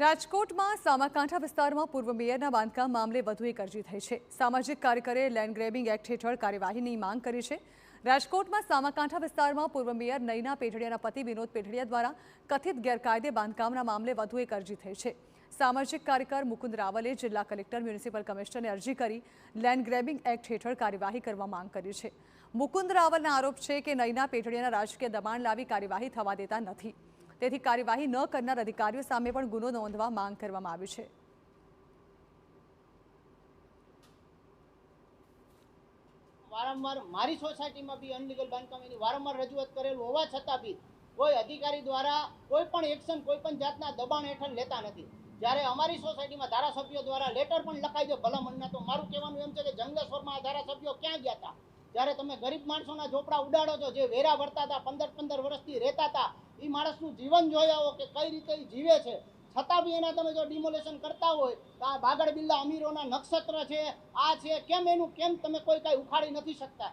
રાજકોટમાં સામાકાંઠા વિસ્તારમાં પૂર્વ મેયરના બાંધકામ મામલે વધુ એક અરજી થઈ છે। સામાજિક કાર્યકરે લેન્ડ ગ્રેબિંગ એક્ટ હેઠળ કાર્યવાહીની માંગ કરી છે। રાજકોટમાં સામાકાંઠા વિસ્તારમાં પૂર્વ મેયર નયના પેઢડિયાના પતિ વિનોદ પેઢડિયા દ્વારા કથિત ગેરકાયદે બાંધકામના મામલે વધુ એક અરજી થઈ છે। સામાજિક કાર્યકર મુકુંદ રાવલે જિલ્લા કલેક્ટર મ્યુનિસિપલ કમિશનરને અરજી કરી લેન્ડ ગ્રેબિંગ એક્ટ હેઠળ કાર્યવાહી કરવા માંગ કરી છે। મુકુંદ રાવલના આરોપ છે કે નયના પેઢડિયાના રાજકીય દબાણ લાવી કાર્યવાહી થવા દેતા નથી, તેથી કાર્યવાહી ન કરનાર અધિકારીઓ સામે પણ ગુનો નોંધવા માંગ કરવામાં આવી છે। વારંવાર મારી સોસાયટીમાં બી અનલીગલ બાંધકામની વારંવાર રજૂઆત કરેલું હોવા છતાં બી કોઈ અધિકારી દ્વારા કોઈ પણ એક્શન કોઈ પણ જાતના દબાણ હેઠળ લેતા નથી। જ્યારે અમારી સોસાયટીમાં ધારાસભ્યો દ્વારા લેટર પણ લખાઈ દો ભલામણના, તો મારું કહેવાનું એમ છે કે જંગલેશ્વરમાં આ ધારાસભ્યો ક્યાં ગયા હતા જ્યારે તમે ગરીબ માણસોના ઝોપડા ઉડાડો છો, જે વેરા ભરતા હતા, 15 વર્ષથી રહેતા હતા, એ માણસનું જીવન જોયા કે કઈ રીતે જીવે છે, છતાં બી એના તમે જો ડિમોલેશન કરતા હોય તો આ બાગડ બિલ્લા અમીરોના નક્ષત્ર છે, આ છે, કેમ તમે કોઈ કાંઈ ઉખાડી નથી શકતા?